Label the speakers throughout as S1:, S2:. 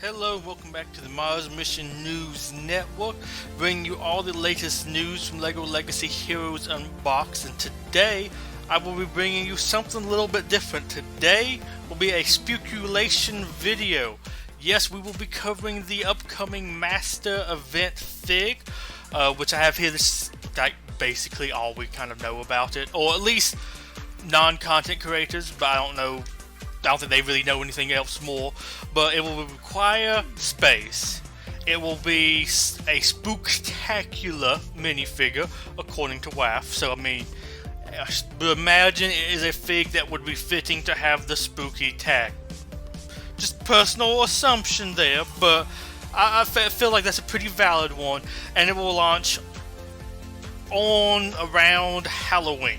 S1: Hello and welcome back to the Mars Mission News Network, bringing you all the latest news from LEGO Legacy Heroes Unboxed. And today, I will be bringing you something a little bit different. Today will be a Spookulation video. Yes, we will be covering the upcoming Master Event Fig, which I have here. This is like basically all we kind of know about it, or at least non-content creators, but I don't think they really know anything else more. But it will require space. It will be a spooktacular minifigure, according to WAF. So I mean, imagine it is a fig that would be fitting to have the spooky tag. Just personal assumption there, but I feel like that's a pretty valid one, and it will launch on around Halloween.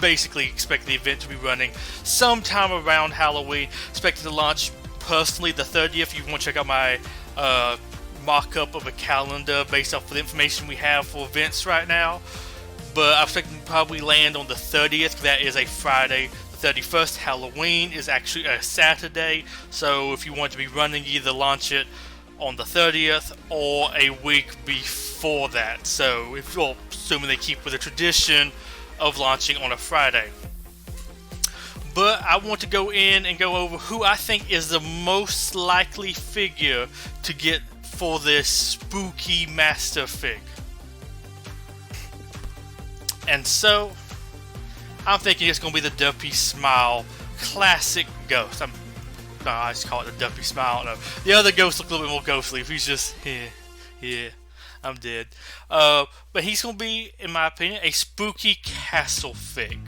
S1: Basically expect the event to be running sometime around Halloween. Expected to launch personally the 30th. You want to check out my mock-up of a calendar based off of the information we have for events right now. But I'm expecting to probably land on the 30th. That is a Friday. The 31st, Halloween, is actually a Saturday. So if you want to be running, either launch it on the 30th or a week before that. So if you're assuming they keep with the tradition of launching on a Friday. But I want to go in and go over who I think is the most likely figure to get for this spooky master fig. And so I'm thinking it's going to be the Derpy Smile classic ghost. I just call it the Derpy Smile. No, the other ghosts look a little bit more ghostly. If he's just here, I'm dead. But he's going to be, in my opinion, a spooky castle fig.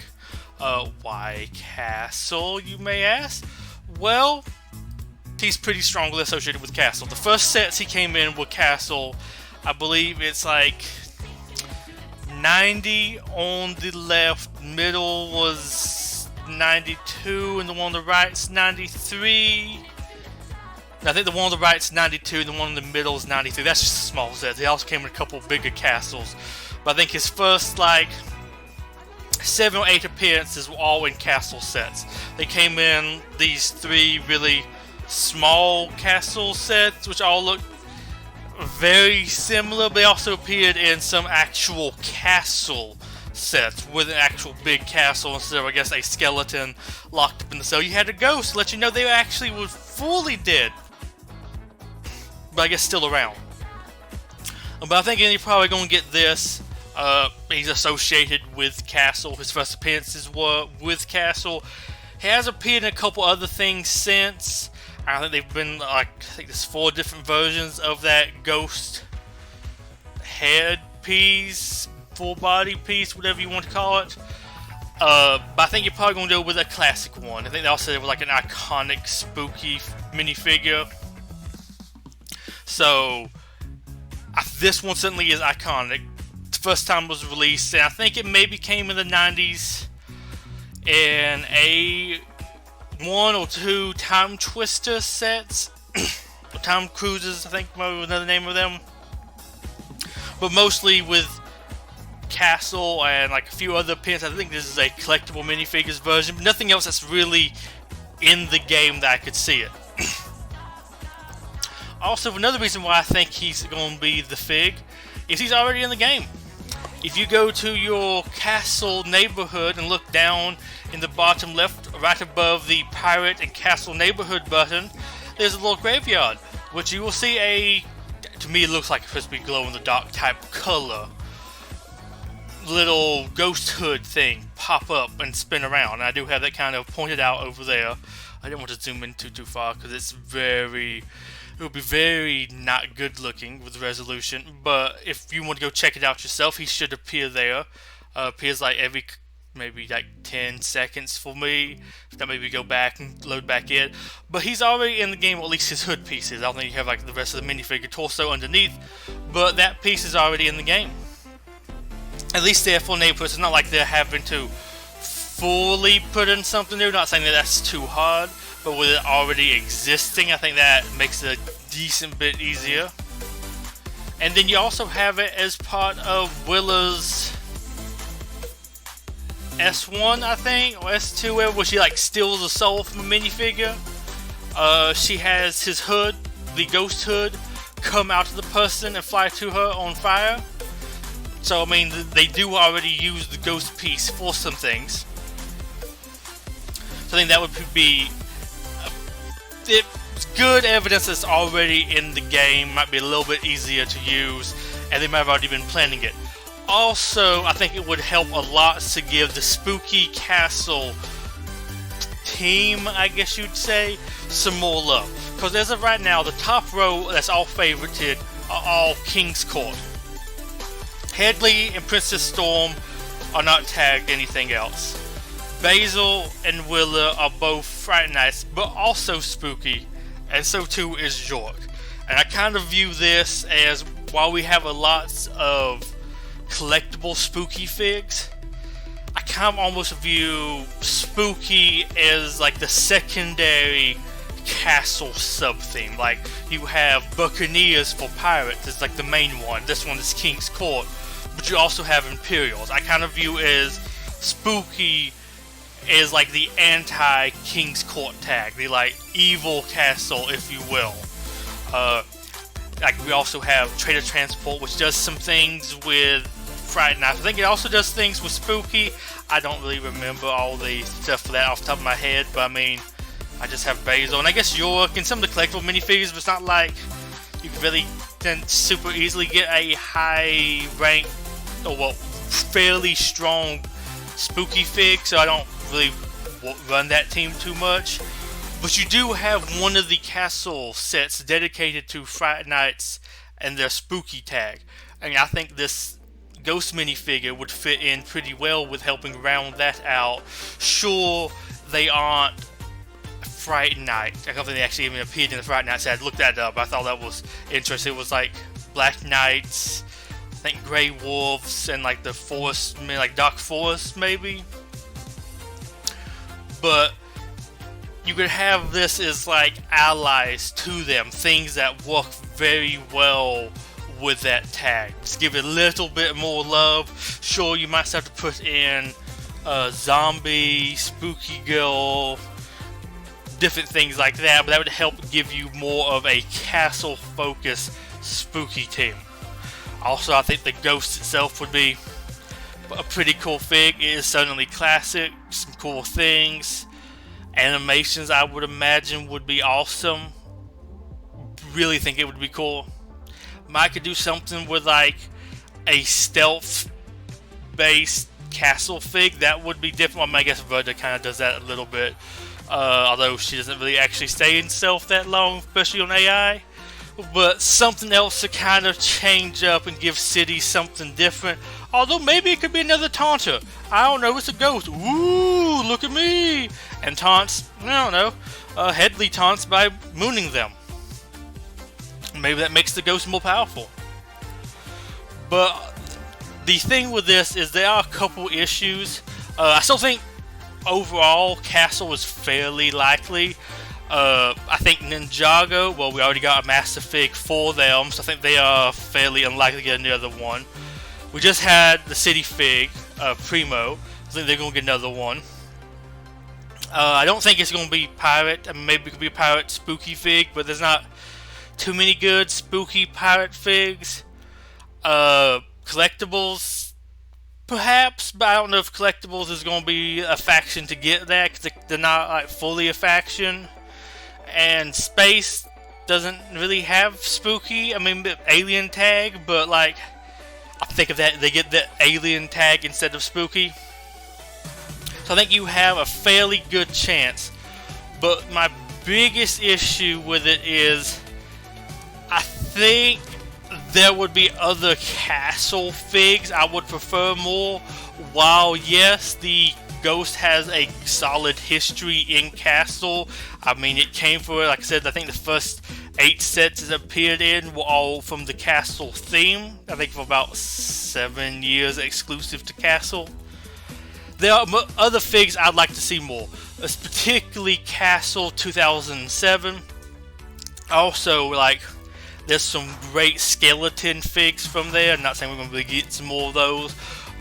S1: Why castle, you may ask? Well, he's pretty strongly associated with castle. The first sets he came in with castle, I believe it's like 90 on the left, middle was 92, and the one on the right's 93. I think the one on the right's 92, the one in the middle is 93. That's just a small set. He also came with a couple of bigger castles. But I think his first, 7 or 8 appearances were all in castle sets. They came in these 3 really small castle sets, which all look very similar. They also appeared in some actual castle sets with an actual big castle instead of, I guess, a skeleton locked up in the cell. You had a ghost to let you know they actually were fully dead, but I guess still around. But I think you're probably going to get this. He's associated with Castle. His first appearances were with Castle. He has appeared in a couple other things since. I think they've been I think there's 4 different versions of that ghost head piece, full body piece, whatever you want to call it. But I think you're probably going to go with a classic one. I think they also have an iconic spooky minifigure. So this one certainly is iconic. The first time it was released, and I think it maybe came in the 90s in a 1 or 2 Time Twister sets. Time Cruisers, I think was another name of them. But mostly with Castle and a few other pins. I think this is a collectible minifigures version, but nothing else that's really in the game that I could see it. Also, another reason why I think he's going to be the fig is he's already in the game. If you go to your castle neighborhood and look down in the bottom left, right above the pirate and castle neighborhood button, there's a little graveyard, which you will see to me it looks like it's supposed to be glow-in-the-dark type color, little ghost hood thing pop up and spin around. And I do have that kind of pointed out over there. I didn't want to zoom in too far because it would be very not good looking with resolution, but if you want to go check it out yourself, he should appear there. Appears every maybe 10 seconds for me. Then maybe go back and load back in. But he's already in the game, or at least his hood pieces. I don't think you have the rest of the minifigure torso underneath, but that piece is already in the game. At least there for neighborhoods. It's not like they're having to fully put in something new. Not saying that that's too hard, but with it already existing, I think that makes it a decent bit easier. And then you also have it as part of Willa's S1, I think, or S2, where she like steals a soul from a minifigure. She has his hood, the ghost hood, come out to the person and fly to her on fire. So I mean, they do already use the ghost piece for some things. So I think that would be it's good evidence that's already in the game. Might be a little bit easier to use, and they might have already been planning it. Also, I think it would help a lot to give the Spooky Castle team, I guess you'd say, some more love. Because as of right now, the top row that's all favorited are all King's Court. Headley and Princess Storm are not tagged anything else. Basil and Willa are both Fright Nights, but also spooky, and so too is York. And I kind of view this as, while we have a lot of collectible spooky figs, I kind of almost view spooky as like the secondary castle sub-theme. Like, you have Buccaneers for pirates, it's like the main one. This one is King's Court, but you also have Imperials. I kind of view as spooky is like the anti-King's Court tag, the like evil castle, if you will. Like, we also have Trader Transport, which does some things with Fright Night. I think it also does things with Spooky. I don't really remember all the stuff for that off the top of my head, but I mean, I just have Basil, and I guess York, and some of the collectible minifigures, but it's not like you can really then super easily get a high rank, or well, fairly strong Spooky fig, so I don't really run that team too much. But you do have one of the castle sets dedicated to Fright Nights and their Spooky tag. I mean, I think this Ghost minifigure would fit in pretty well with helping round that out. Sure, they aren't Fright Night. I don't think they actually even appeared in the Fright Night set. I looked that up. I thought that was interesting. It was like Black Knights, I think Grey Wolves, and like the Forest, like Dark Forest maybe. But you could have this as like allies to them, things that work very well with that tag. Just give it a little bit more love. Sure, you might have to put in zombie, spooky girl, different things like that, but that would help give you more of a castle focused spooky team. Also, I think the ghost itself would be a pretty cool fig. It is certainly classic, some cool things. Animations, I would imagine, would be awesome. Really think it would be cool. Might could do something with like a stealth based castle fig. That would be different. I mean, I guess Verda kind of does that a little bit. Although she doesn't really actually stay in stealth that long, especially on AI. But something else to kind of change up and give City something different. Although maybe it could be another taunter. I don't know, it's a ghost. Ooh, look at me! And taunts, I don't know, Headley taunts by mooning them. Maybe that makes the ghost more powerful. But the thing with this is there are a couple issues. I still think overall Castle is fairly likely. I think Ninjago, well, we already got a Master Fig for them, so I think they are fairly unlikely to get another one. We just had the City Fig, Primo. I think they're going to get another one. I don't think it's going to be Pirate. I mean, maybe it could be a Pirate Spooky Fig, but there's not too many good Spooky Pirate Figs. Collectibles, perhaps, but I don't know if Collectibles is going to be a faction to get that, because they're not like fully a faction. And Space doesn't really have Spooky. I mean, Alien tag, but like, I think of that, they get the Alien tag instead of Spooky. So I think you have a fairly good chance. But my biggest issue with it is, I think there would be other castle figs I would prefer more. While yes, the Ghost has a solid history in Castle. I mean, it came for, like I said, I think the first 8 sets it appeared in were all from the Castle theme. I think for about 7 years exclusive to Castle. There are other figs I'd like to see more, particularly Castle 2007. Also, like, there's some great skeleton figs from there. I'm not saying we're going to really get some more of those,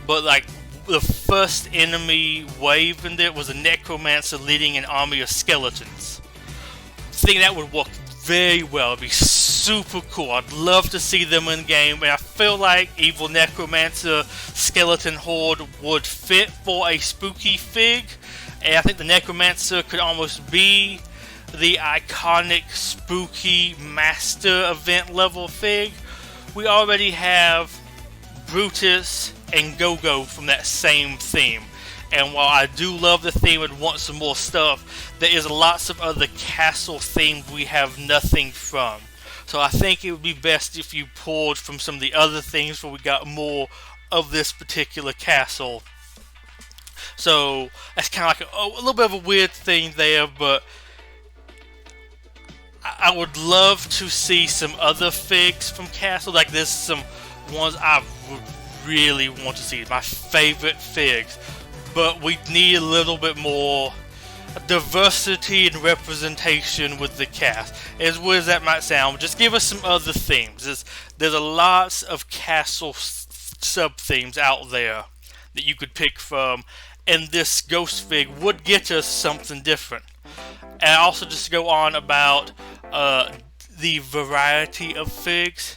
S1: but like, the first enemy wave in there was a necromancer leading an army of skeletons. think that would work very well. It'd be super cool. I'd love to see them in game, and I feel like Evil Necromancer Skeleton Horde would fit for a spooky fig, and I think the Necromancer could almost be the iconic spooky master event level fig. We already have Brutus and Go-Go from that same theme. And while I do love the theme and want some more stuff, there is lots of other castle themes we have nothing from. So I think it would be best if you pulled from some of the other things where we got more of this particular castle. So that's kind of like a little bit of a weird thing there, but I would love to see some other figs from castle. Like there's some ones I would really want to see, my favorite figs. But we need a little bit more diversity and representation with the cast. As weird as that might sound, just give us some other themes. There's a lots of castle sub-themes out there that you could pick from, and this ghost fig would get us something different. And also just to go on about the variety of figs,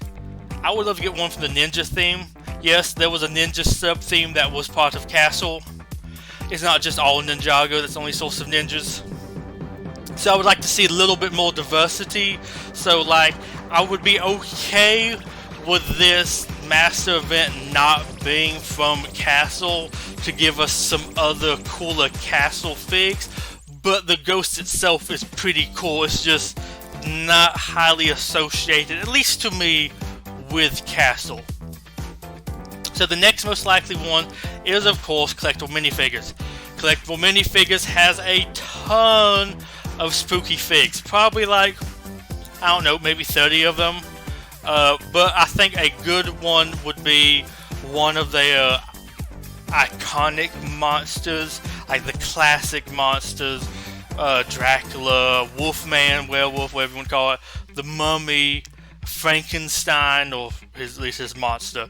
S1: I would love to get one from the ninja theme. Yes, there was a ninja sub-theme that was part of castle. It's not just all Ninjago that's the only source of ninjas. So I would like to see a little bit more diversity. So like, I would be okay with this master event not being from castle to give us some other cooler castle figs. But the ghost itself is pretty cool. It's just not highly associated, at least to me, with castle. So the next most likely one is, of course, Collectible Minifigures. Collectible Minifigures has a ton of spooky figs. Probably like, I don't know, maybe 30 of them. But I think a good one would be one of their iconic monsters, like the classic monsters. Dracula, Wolfman, Werewolf, whatever you want to call it. The Mummy, Frankenstein, or at least his monster.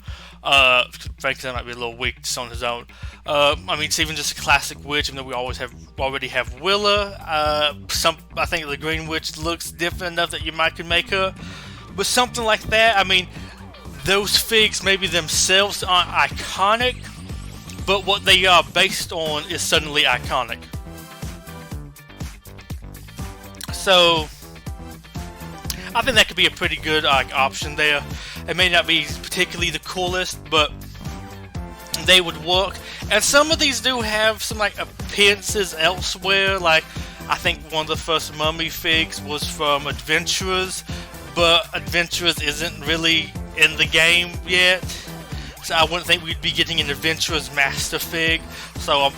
S1: Frankenstein might be a little weak just on his own. I mean, it's even just a classic witch, even though we already have Willa. I think the Green Witch looks different enough that you might could make her. But something like that, I mean, those figs maybe themselves aren't iconic, but what they are based on is suddenly iconic. So I think that could be a pretty good option there. It may not be particularly the coolest, but they would work. And some of these do have some like appearances elsewhere. Like I think one of the first Mummy figs was from Adventurers, but Adventurers isn't really in the game yet. So I wouldn't think we'd be getting an Adventurers Master fig. So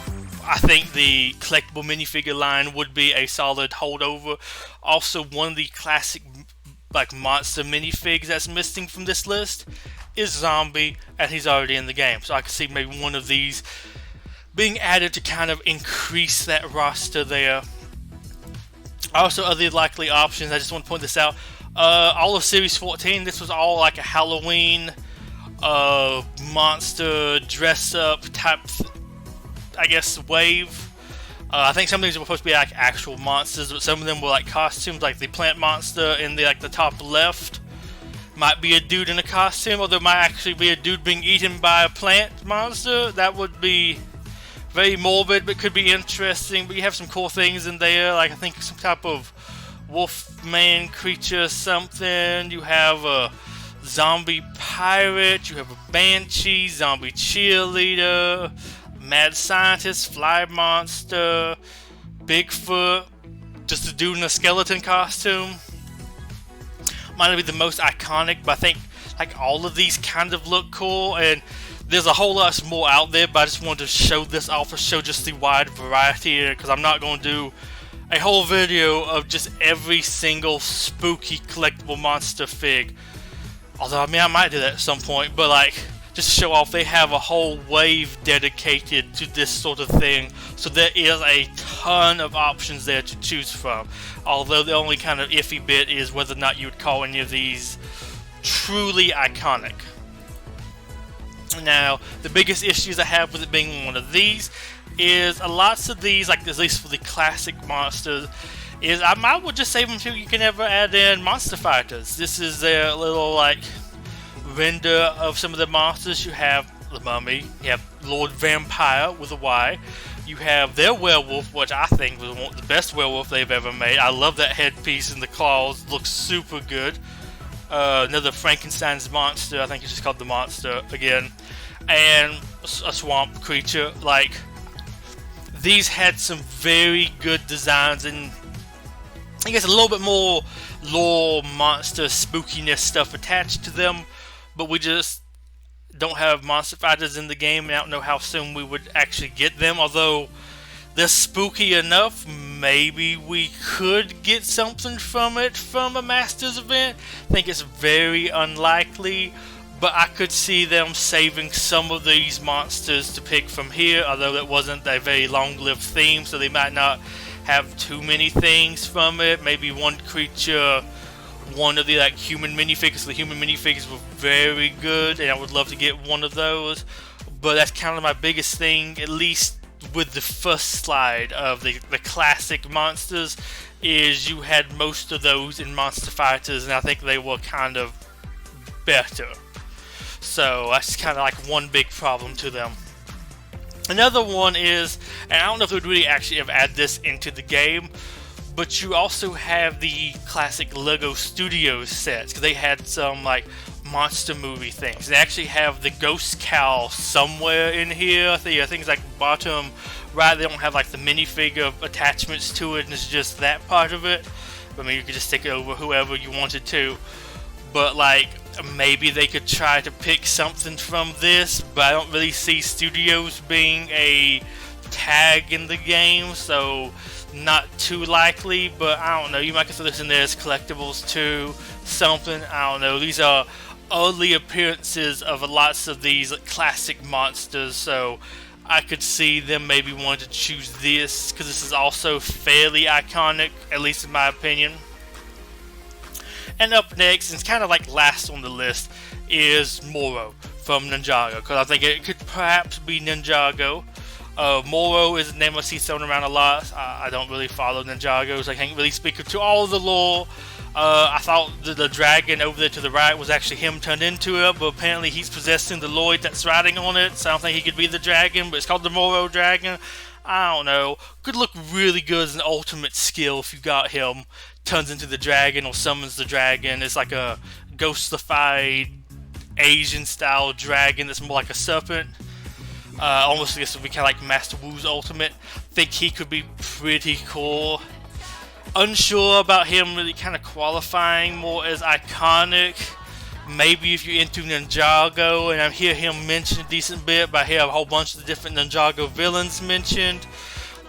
S1: I think the collectible minifigure line would be a solid holdover. Also, one of the classic like monster minifigs that's missing from this list is Zombie, and he's already in the game. So I could see maybe one of these being added to kind of increase that roster there. Also, other likely options, I just want to point this out. All of Series 14, this was all like a Halloween monster dress-up type, I guess, wave. I think some of these were supposed to be like actual monsters, but some of them were like costumes, like the plant monster in the top left might be a dude in a costume, or there might actually be a dude being eaten by a plant monster. That would be very morbid, but could be interesting. But you have some cool things in there, like I think some type of wolfman creature, something. You have a zombie pirate. You have a banshee, zombie cheerleader, mad scientist, fly monster, Bigfoot, just a dude in a skeleton costume. Might not be the most iconic, but I think like all of these kind of look cool, and there's a whole lot more out there, but I just wanted to show this off to show just the wide variety here, because I'm not going to do a whole video of just every single spooky collectible monster fig. Although, I mean, I might do that at some point, but like, just to show off, they have a whole wave dedicated to this sort of thing, so there is a ton of options there to choose from. Although the only kind of iffy bit is whether or not you would call any of these truly iconic. Now, the biggest issues I have with it being one of these is lots of these, like at least for the classic monsters, is I might well just save them till you can ever add in monster fighters. This is their little like render of some of the monsters. You have the Mummy, you have Lord Vampire with a Y, you have their werewolf, which I think was the best werewolf they've ever made. I love that headpiece and the claws, looks super good. Another Frankenstein's monster, I think it's just called the Monster again, and a swamp creature. Like, these had some very good designs, and I guess a little bit more lore, monster, spookiness stuff attached to them, but we just don't have monster fighters in the game, and I don't know how soon we would actually get them. Although they're spooky enough, maybe we could get something from it from a Masters event. I think it's very unlikely, but I could see them saving some of these monsters to pick from here, although that wasn't a very long-lived theme, so they might not have too many things from it. Maybe one creature, one of the like human minifigures. The human minifigures were very good, and I would love to get one of those. But that's kind of my biggest thing, at least with the first slide of the classic monsters, is you had most of those in Monster Fighters, and I think they were kind of better. So that's kind of like one big problem to them. Another one is, and I don't know if they would really actually have added this into the game, but you also have the classic Lego Studios sets, because they had some like monster movie things. They actually have the Ghost Cow somewhere in here. I think it's like bottom right. They don't have like the minifigure attachments to it, and it's just that part of it. I mean, you could just stick it over whoever you wanted to. But like, maybe they could try to pick something from this, but I don't really see Studios being a tag in the game, so not too likely. But I don't know, you might consider this in there as collectibles too, something, I don't know. These are early appearances of lots of these classic monsters, so I could see them maybe wanting to choose this, because this is also fairly iconic, at least in my opinion. And up next, and it's kind of like last on the list, is Morro from Ninjago, because I think it could perhaps be Ninjago. Morro is a name I see thrown around a lot. I don't really follow Ninjago, so I can't really speak to all of the lore. I thought the dragon over there to the right was actually him turned into it, but apparently he's possessing the Lloyd that's riding on it, so I don't think he could be the dragon, but it's called the Morro dragon. I don't know. Could look really good as an ultimate skill if you got him. Turns into the dragon or summons the dragon. It's like a ghostified Asian style dragon that's more like a serpent. Almost this would be kind of like Master Wu's ultimate. Think he could be pretty cool. Unsure about him really kind of qualifying more as iconic. Maybe if you're into Ninjago, and I hear him mentioned a decent bit, but I hear a whole bunch of different Ninjago villains mentioned.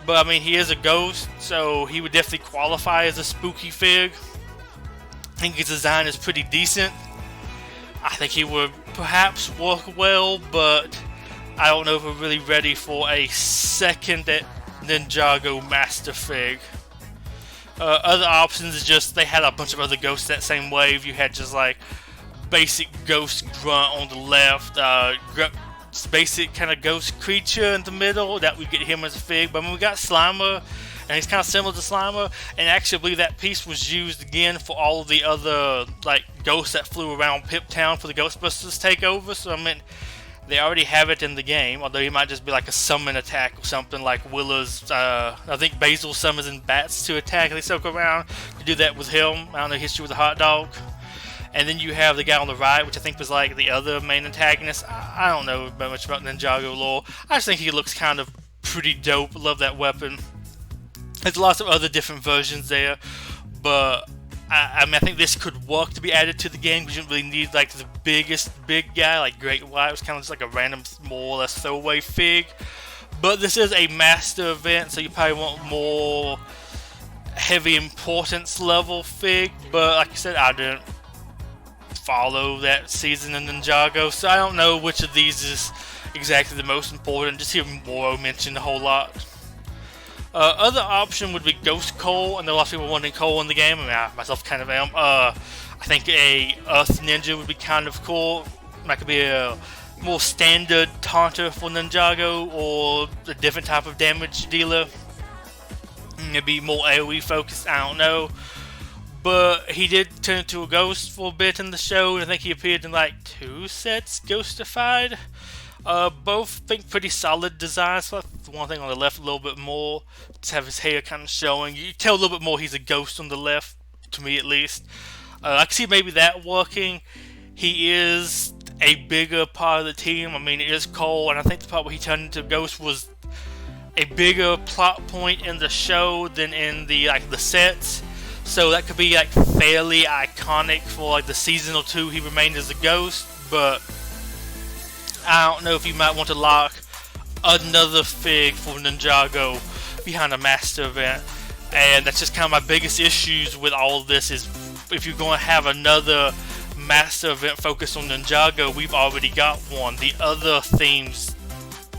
S1: But I mean, he is a ghost, so he would definitely qualify as a spooky fig. I think his design is pretty decent. I think he would perhaps work well, but I don't know if we're really ready for a second Ninjago Master Fig. Other options is just, they had a bunch of other ghosts that same wave. You had just like basic ghost grunt on the left, basic kind of ghost creature in the middle, that we get him as a fig. But I mean, we got Slimer, and he's kind of similar to Slimer, and actually I believe that piece was used again for all of the other like ghosts that flew around Pip Town for the Ghostbusters takeover. So I mean, they already have it in the game, although he might just be like a summon attack or something like Willa's. I think Basil summons in bats to attack, and they circle around. You do that with him. I don't know, history with a hot dog. And then you have the guy on the right, which I think was like the other main antagonist. I don't know much about Ninjago lore. I just think he looks kind of pretty dope. Love that weapon. There's lots of other different versions there, but I mean, I think this could work to be added to the game, because you don't really need like the biggest big guy like Great White. It was kind of just like a random, more or less throwaway fig. But this is a master event, so you probably want more heavy importance level fig. But like I said, I didn't follow that season in Ninjago, so I don't know which of these is exactly the most important. Just hear Morro mentioned a whole lot. Other option would be Ghost Cole, and there are lots of people wanting Cole in the game. I mean, I myself kind of am. I think a Earth Ninja would be kind of cool. That could be a more standard taunter for Ninjago, or a different type of damage dealer. maybe more AoE focused, I don't know. But he did turn into a ghost for a bit in the show, and I think he appeared in like 2 sets ghostified. Both think pretty solid designs. So the one thing on the left a little bit more, to have his hair kind of showing. You tell a little bit more he's a ghost on the left, to me at least. I can see maybe that working. He is a bigger part of the team. I mean, it is Cole, and I think the part where he turned into a ghost was a bigger plot point in the show than in the sets. So that could be like fairly iconic for like the season or 2 he remained as a ghost, but I don't know if you might want to lock another fig for Ninjago behind a master event. And that's just kind of my biggest issues with all of this, is if you're going to have another master event focused on Ninjago, we've already got one. The other themes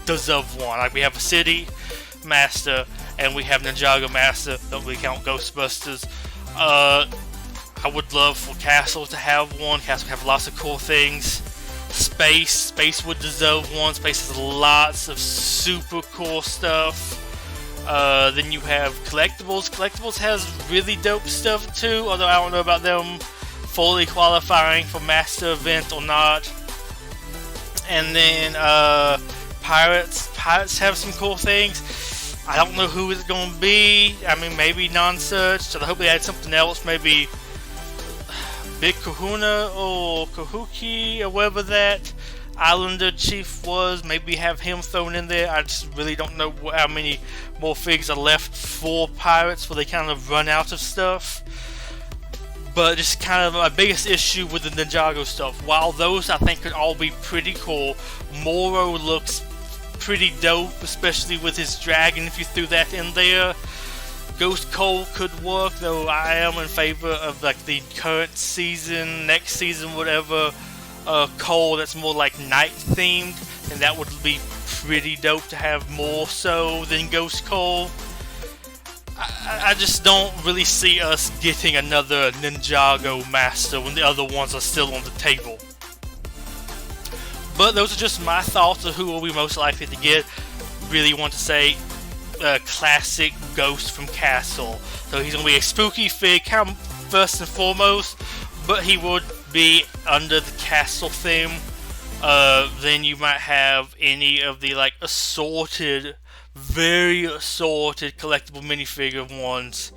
S1: deserve one. Like we have a city master and we have Ninjago master. Don't really count Ghostbusters. I would love for Castle to have one. Castle have lots of cool things. Space would deserve one. Space has lots of super cool stuff. Then you have Collectibles. Collectibles has really dope stuff too, although I don't know about them fully qualifying for master event or not. And then Pirates have some cool things. I don't know who it's going to be. I mean, maybe non-search. So I hope they add something else. Maybe Big Kahuna or Kahuki or whatever that Islander chief was. Maybe have him thrown in there. I just really don't know how many more figs are left for Pirates before they kind of run out of stuff. But just kind of my biggest issue with the Ninjago stuff. While those I think could all be pretty cool, Morro looks pretty dope, especially with his dragon if you threw that in there. Ghost Cole could work, though I am in favor of like the current season, next season, whatever, Cole that's more like night themed, and that would be pretty dope to have more so than Ghost Cole. I just don't really see us getting another Ninjago master when the other ones are still on the table. But those are just my thoughts of who are we most likely to get. Really want to say classic ghost from Castle. So he's going to be a spooky fig, kind of first and foremost, but he would be under the Castle theme. Then you might have any of the like assorted, very assorted collectible minifigure ones,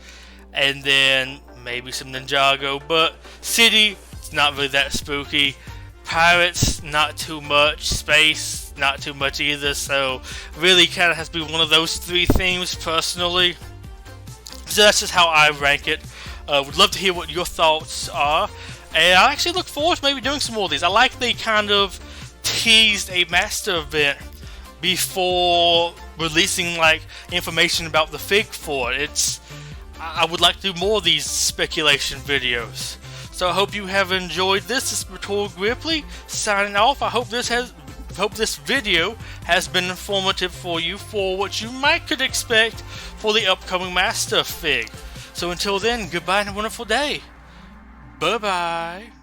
S1: and then maybe some Ninjago. But City, it's not really that spooky. Pirates, not too much. Space, not too much either. So really kind of has to be one of those 3 themes personally. So that's just how I rank it. Would love to hear what your thoughts are, and I actually look forward to maybe doing some more of these. I like they kind of teased a master event before releasing like information about the fig for it. I would like to do more of these speculation videos. So I hope you have enjoyed this. This is Spookulation Ripley signing off. I hope this video has been informative for you for what you might could expect for the upcoming Master Fig. So until then, goodbye and a wonderful day. Bye bye.